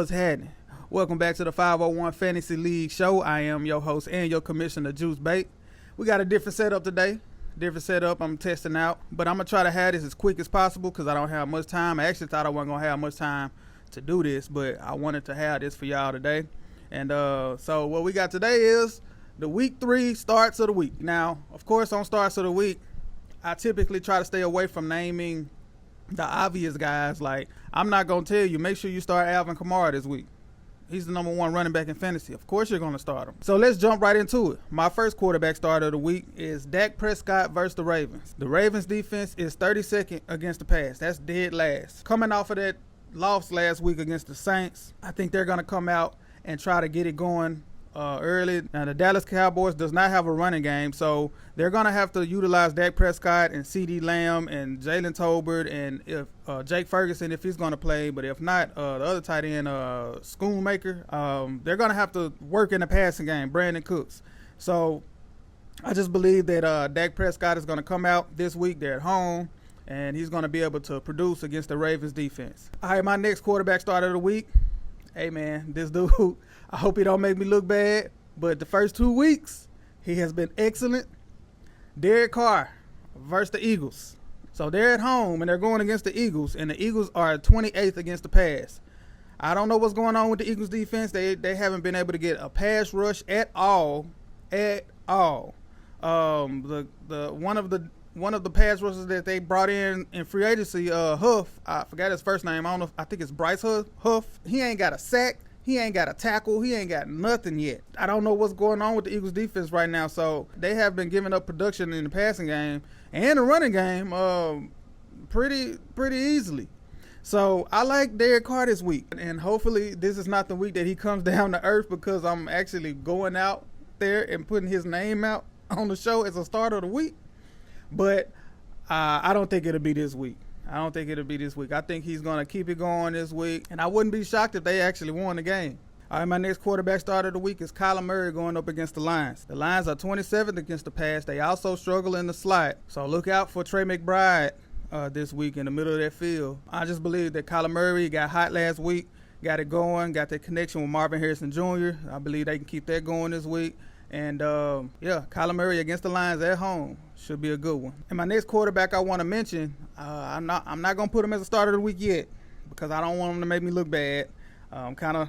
What's happening? Welcome back to the 501 Fantasy League show. I am your host and your commissioner, Juice Bait. We got a different setup today. Different setup I'm testing out. But I'm going to try to have this as quick as possible because I don't have much time. I actually thought I wasn't going to have much time to do this, but I wanted to have this for y'all today. And so what we got today is the week 3 starts of the week. Now, of course, on starts of the week, I typically try to stay away from naming the obvious guys. Like, I'm not going to tell you, make sure you start Alvin Kamara this week. He's the number 1 running back in fantasy. Of course you're going to start him. So let's jump right into it. My first quarterback start of the week is Dak Prescott versus the Ravens. The Ravens defense is 32nd against the pass. That's dead last. Coming off of that loss last week against the Saints, I think they're going to come out and try to get it going early. Now, the Dallas Cowboys does not have a running game, so they're going to have to utilize Dak Prescott and CeeDee Lamb and Jalen Tolbert and if Jake Ferguson if he's going to play. But if not, the other tight end, Schoonmaker, they're going to have to work in the passing game, Brandon Cooks. So I just believe that Dak Prescott is going to come out this week. They're at home, and he's going to be able to produce against the Ravens defense. All right, my next quarterback start of the week. Hey, man, this dude, I hope he don't make me look bad, but the first 2 weeks, he has been excellent. Derek Carr versus the Eagles. So they're at home, and they're going against the Eagles, and the Eagles are 28th against the pass. I don't know what's going on with the Eagles defense. They haven't been able to get a pass rush at all. One of the pass rushers that they brought in free agency, Huff, I forgot his first name. I think it's Bryce Huff. He ain't got a sack. He ain't got a tackle. He ain't got nothing yet. I don't know what's going on with the Eagles defense right now. So they have been giving up production in the passing game and the running game pretty easily. So I like Derek Carr this week. And hopefully this is not the week that he comes down to earth because I'm actually going out there and putting his name out on the show as a start of the week. But I don't think it'll be this week. I think he's going to keep it going this week. And I wouldn't be shocked if they actually won the game. All right, my next quarterback start of the week is Kyler Murray going up against the Lions. The Lions are 27th against the pass. They also struggle in the slot. So look out for Trey McBride this week in the middle of that field. I just believe that Kyler Murray got hot last week, got it going, got that connection with Marvin Harrison Jr. I believe they can keep that going this week. And, Kyler Murray against the Lions at home should be a good one. And my next quarterback I want to mention, I'm not going to put him as a starter of the week yet because I don't want him to make me look bad. I'm kind of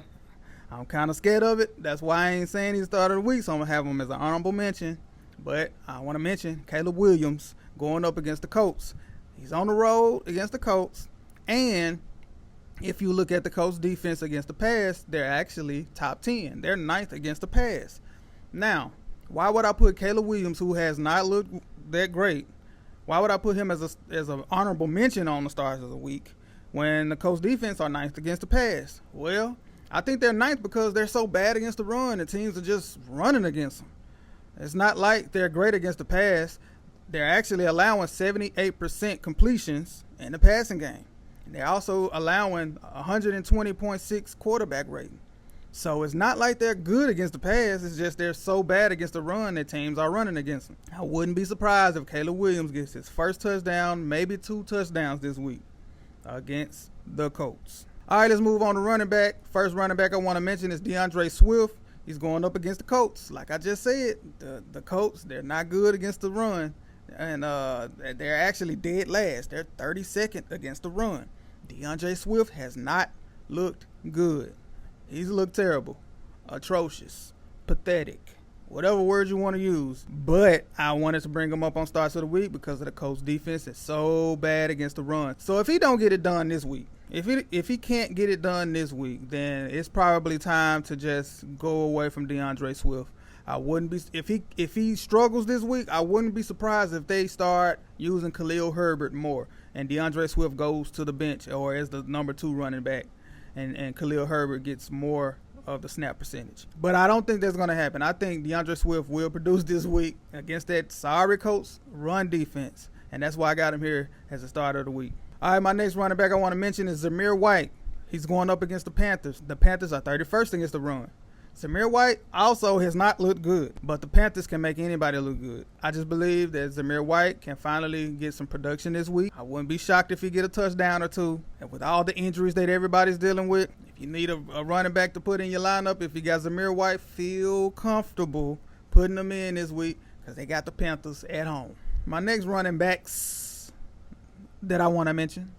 scared of it. That's why I ain't saying he's starter of the week, so I'm going to have him as an honorable mention. But I want to mention Caleb Williams going up against the Colts. He's on the road against the Colts. And if you look at the Colts defense against the pass, they're actually top 10. They're 9th against the pass. Now, why would I put Caleb Williams, who has not looked that great, why would I put him as an honorable mention on the stars of the week when the Colts defense are 9th against the pass? Well, I think they're 9th because they're so bad against the run and teams are just running against them. It's not like they're great against the pass. They're actually allowing 78% completions in the passing game. They're also allowing 120.6 quarterback rating. So it's not like they're good against the pass. It's just they're so bad against the run that teams are running against them. I wouldn't be surprised if Caleb Williams gets his first touchdown, maybe 2 touchdowns this week against the Colts. All right, let's move on to running back. First running back I want to mention is DeAndre Swift. He's going up against the Colts. Like I just said, the Colts, they're not good against the run. And they're actually dead last. They're 32nd against the run. DeAndre Swift has not looked good. He's looked terrible, atrocious, pathetic, whatever word you want to use. But I wanted to bring him up on starts of the week because of the Colts defense is so bad against the run. So if he don't get it done this week, if he can't get it done this week, then it's probably time to just go away from DeAndre Swift. I wouldn't be if he struggles this week. I wouldn't be surprised if they start using Khalil Herbert more and DeAndre Swift goes to the bench or as the number 2 running back. And Khalil Herbert gets more of the snap percentage. But I don't think that's going to happen. I think DeAndre Swift will produce this week against that sorry Colts run defense. And that's why I got him here as a starter of the week. All right, my next running back I want to mention is Zamir White. He's going up against the Panthers. The Panthers are 31st against the run. Zamir White also has not looked good, but the Panthers can make anybody look good. I just believe that Zamir White can finally get some production this week. I wouldn't be shocked if he get a touchdown or 2. And with all the injuries that everybody's dealing with, if You need a running back to put in your lineup. If you got Zamir White, feel comfortable putting them in this week because they got the Panthers at home. My next running backs that I want to mention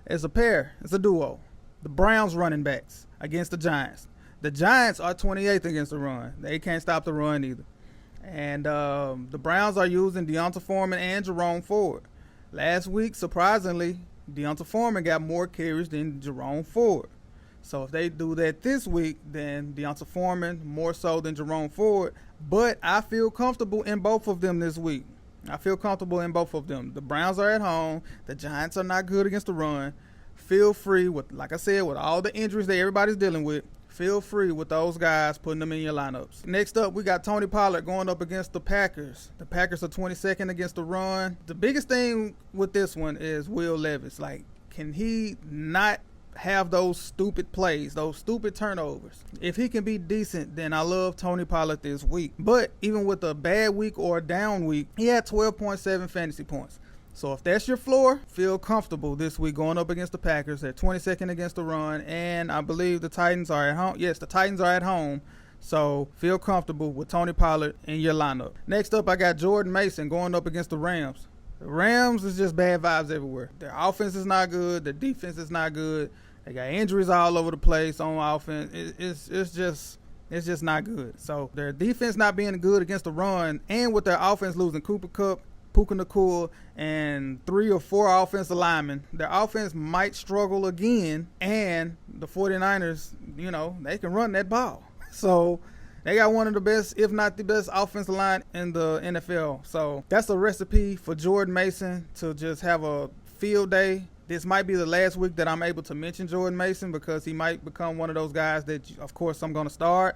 is a pair. It's a duo. The Browns running backs against the Giants. The Giants are 28th against the run. They can't stop the run either. And the Browns are using Deonta Foreman and Jerome Ford. Last week, surprisingly, Deonta Foreman got more carries than Jerome Ford. So if they do that this week, then Deonta Foreman more so than Jerome Ford. But I feel comfortable in both of them this week. I feel comfortable in both of them. The Browns are at home. The Giants are not good against the run. Feel free with, like I said, with all the injuries that everybody's dealing with, feel free with those guys putting them in your lineups. Next up, we got Tony Pollard going up against the Packers. The Packers are 22nd against the run. The biggest thing with this one is Will Levis. Like, can he not have those stupid plays, those stupid turnovers? If he can be decent, then I love Tony Pollard this week. But even with a bad week or a down week, he had 12.7 fantasy points. So if that's your floor, feel comfortable this week going up against the Packers. They're 22nd against the run, and I believe the Titans are at home. Yes, the Titans are at home. So feel comfortable with Tony Pollard in your lineup. Next up, I got Jordan Mason going up against the Rams. The Rams is just bad vibes everywhere. Their offense is not good. Their defense is not good. They got injuries all over the place on offense. It's just not good. So their defense not being good against the run, and with their offense losing Cooper Kupp, Puka Nacua, and 3 or 4 offensive linemen, their offense might struggle again, and the 49ers, they can run that ball. So they got one of the best, if not the best, offensive line in the NFL. So that's a recipe for Jordan Mason to just have a field day. This might be the last week that I'm able to mention Jordan Mason because he might become one of those guys that, of course, I'm going to start.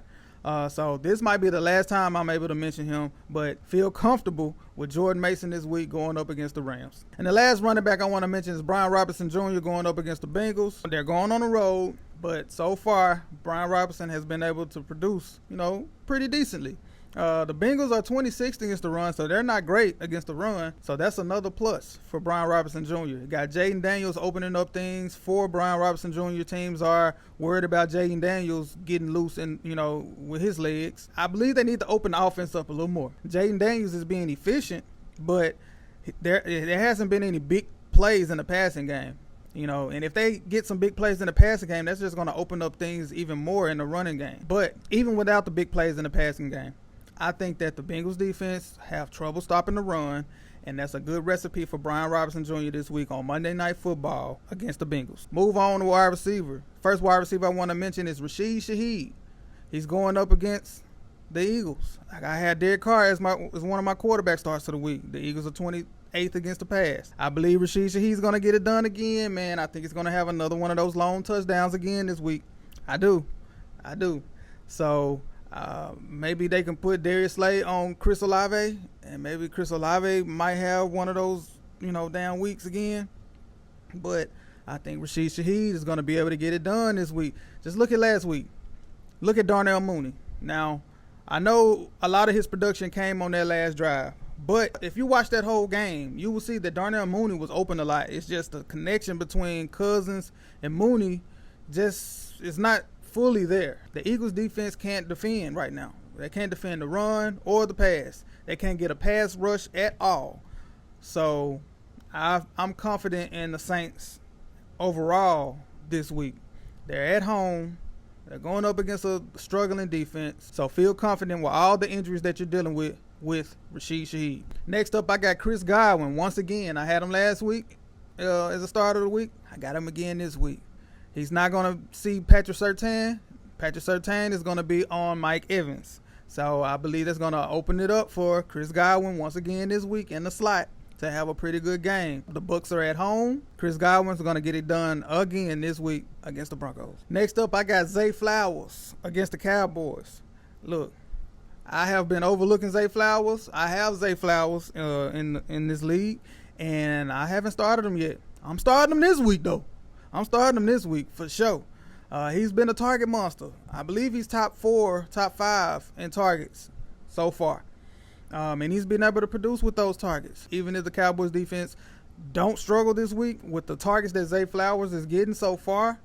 So this might be the last time I'm able to mention him, but feel comfortable with Jordan Mason this week going up against the Rams. And the last running back I want to mention is Brian Robinson Jr. going up against the Bengals. They're going on the road, but so far, Brian Robinson has been able to produce, pretty decently. The Bengals are 26th against the run, so they're not great against the run. So that's another plus for Brian Robinson Jr. You got Jaden Daniels opening up things for Brian Robinson Jr. Teams are worried about Jaden Daniels getting loose and, with his legs. I believe they need to open the offense up a little more. Jaden Daniels is being efficient, but there hasn't been any big plays in the passing game. And if they get some big plays in the passing game, that's just going to open up things even more in the running game. But even without the big plays in the passing game, I think that the Bengals defense have trouble stopping the run, and that's a good recipe for Brian Robinson Jr. this week on Monday Night Football against the Bengals. Move on to wide receiver. First wide receiver I want to mention is Rashid Shaheed. He's going up against the Eagles. Like I had Derek Carr as one of my quarterback starts of the week. The Eagles are 28th against the pass. I believe Rashid Shaheed's going to get it done again, man. I think he's going to have another one of those long touchdowns again this week. I do. So maybe they can put Darius Slay on Chris Olave, and maybe Chris Olave might have one of those, down weeks again. But I think Rashid Shaheed is going to be able to get it done this week. Just look at last week. Look at Darnell Mooney. Now, I know a lot of his production came on that last drive, but if you watch that whole game, you will see that Darnell Mooney was open a lot. It's just the connection between Cousins and Mooney just is not fully there. The Eagles defense can't defend right now. They can't defend the run or the pass. They can't get a pass rush at all. So I'm confident in the Saints overall this week. They're at home. They're going up against a struggling defense. So feel confident with all the injuries that you're dealing with Rashid Shaheed. Next up, I got Chris Godwin. Once again, I had him last week as a start of the week. I got him again this week. He's not going to see Patrick Surtain. Patrick Surtain is going to be on Mike Evans. So I believe that's going to open it up for Chris Godwin once again this week in the slot to have a pretty good game. The Bucs are at home. Chris Godwin's going to get it done again this week against the Broncos. Next up, I got Zay Flowers against the Cowboys. Look, I have been overlooking Zay Flowers. I have Zay Flowers in this league, and I haven't started him yet. I'm starting him this week, though. I'm starting him this week for sure. He's been a target monster. I believe he's top 5 in targets so far. And he's been able to produce with those targets. Even if the Cowboys defense don't struggle this week with the targets that Zay Flowers is getting so far,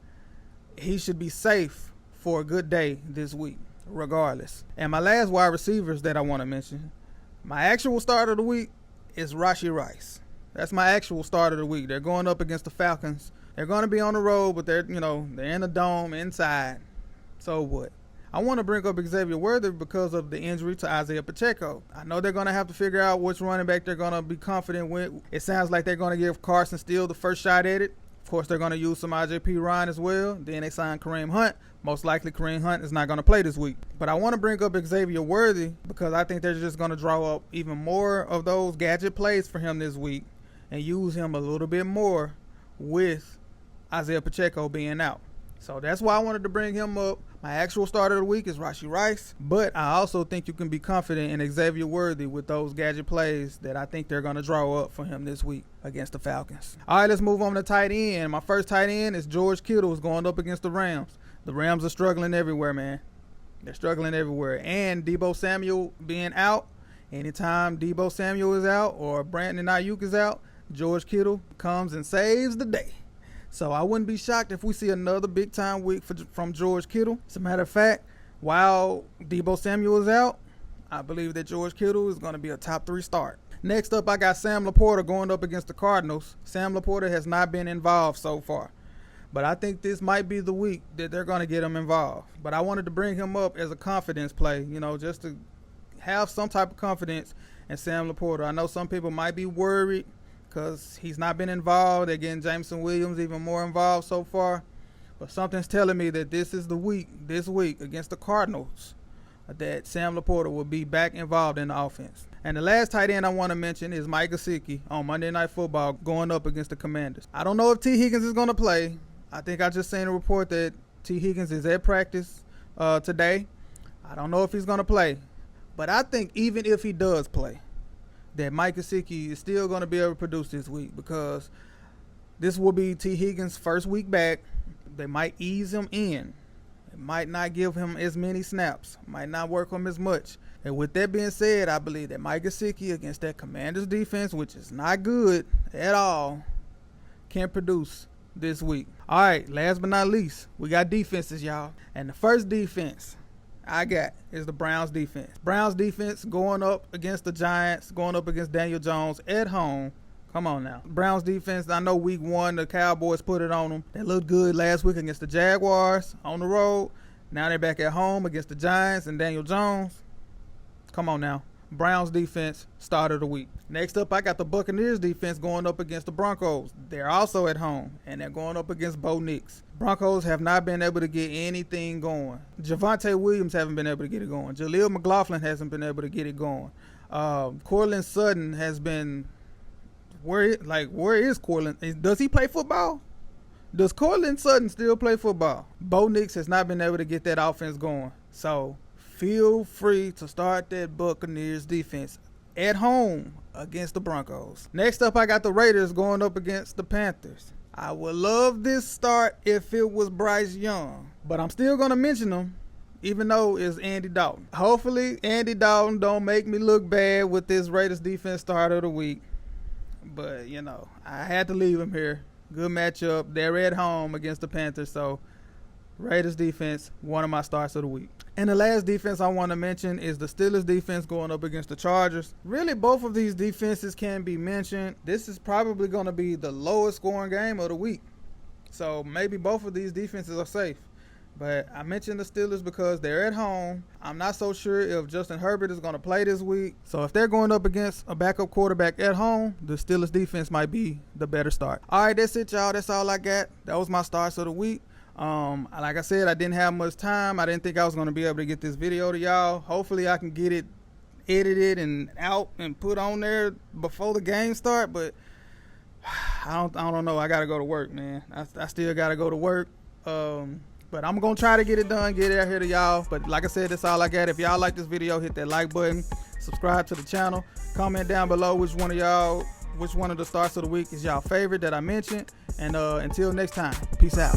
he should be safe for a good day this week, regardless. And my last wide receivers that I want to mention, my actual start of the week is Rashee Rice. That's my actual start of the week. They're going up against the Falcons. They're going to be on the road, but they're in the dome inside. So what? I want to bring up Xavier Worthy because of the injury to Isaiah Pacheco. I know they're going to have to figure out which running back they're going to be confident with. It sounds like they're going to give Carson Steele the first shot at it. Of course, they're going to use some IJP Ryan as well. Then they signed Kareem Hunt. Most likely Kareem Hunt is not going to play this week. But I want to bring up Xavier Worthy because I think they're just going to draw up even more of those gadget plays for him this week and use him a little bit more with Isaiah Pacheco being out. So that's why I wanted to bring him up. My actual starter of the week is Rashee Rice, but I also think you can be confident in Xavier Worthy with those gadget plays that I think they're going to draw up for him this week against the Falcons. All right, let's move on to tight end. My first tight end is George Kittle, who's going up against the Rams. The Rams are struggling everywhere, man. They're struggling everywhere. And Deebo Samuel being out, anytime Deebo Samuel is out or Brandon Ayuk is out, George Kittle comes and saves the day. So I wouldn't be shocked if we see another big-time week from George Kittle. As a matter of fact, while Deebo Samuel is out, I believe that George Kittle is going to be a top 3 start. Next up, I got Sam Laporta going up against the Cardinals. Sam Laporta has not been involved so far, but I think this might be the week that they're going to get him involved. But I wanted to bring him up as a confidence play, just to have some type of confidence in Sam Laporta. I know some people might be worried because he's not been involved. They're getting Jameson Williams even more involved so far. But something's telling me that this week against the Cardinals, that Sam Laporta will be back involved in the offense. And the last tight end I want to mention is Mike Gesicki on Monday Night Football going up against the Commanders. I don't know if T. Higgins is going to play. I think I just seen a report that T. Higgins is at practice today. I don't know if he's going to play. But I think even if he does play, that Mike Gesicki is still going to be able to produce this week because this will be T. Higgins' first week back. They might ease him in. It might not give him as many snaps. Might not work him as much. And with that being said, I believe that Mike Gesicki against that Commanders defense, which is not good at all, can produce this week. All right, last but not least, we got defenses, y'all. And the first defense I got is the Browns defense. Browns defense going up against the Giants, going up against Daniel Jones at home. Come on now. Browns defense, I know week 1, the Cowboys put it on them. They looked good last week against the Jaguars on the road. Now they're back at home against the Giants and Daniel Jones. Come on now. Browns defense, start of the week. Next up, I got the Buccaneers defense going up against the Broncos. They're also at home, and they're going up against Bo Nix. Broncos have not been able to get anything going. Javonte Williams haven't been able to get it going. Jaleel McLaughlin hasn't been able to get it going. Courtland Sutton has been where is Courtland? Does he play football? Does Courtland Sutton still play football? Bo Nix has not been able to get that offense going. So feel free to start that Buccaneers defense at home against the Broncos. Next up, I got the Raiders going up against the Panthers. I would love this start if it was Bryce Young, but I'm still going to mention him, even though it's Andy Dalton. Hopefully, Andy Dalton don't make me look bad with this Raiders defense start of the week, but, I had to leave him here. Good matchup. They're at home against the Panthers, so Raiders defense, one of my starts of the week. And the last defense I want to mention is the Steelers defense going up against the Chargers. Really, both of these defenses can be mentioned. This is probably going to be the lowest scoring game of the week. So maybe both of these defenses are safe. But I mentioned the Steelers because they're at home. I'm not so sure if Justin Herbert is going to play this week. So if they're going up against a backup quarterback at home, the Steelers defense might be the better start. All right, that's it, y'all. That's all I got. That was my starts of the week. Like I said, I didn't have much time. I didn't think I was going to be able to get this video to y'all. Hopefully I can get it edited and out and put on there before the game start, but I don't know. I got to go to work, man. I still got to go to work. But I'm going to try to get it done, get it out here to y'all. But like I said, that's all I got. If y'all like this video, hit that like button, subscribe to the channel, comment down below which one of the starts of the week is y'all favorite that I mentioned. And until next time, peace out.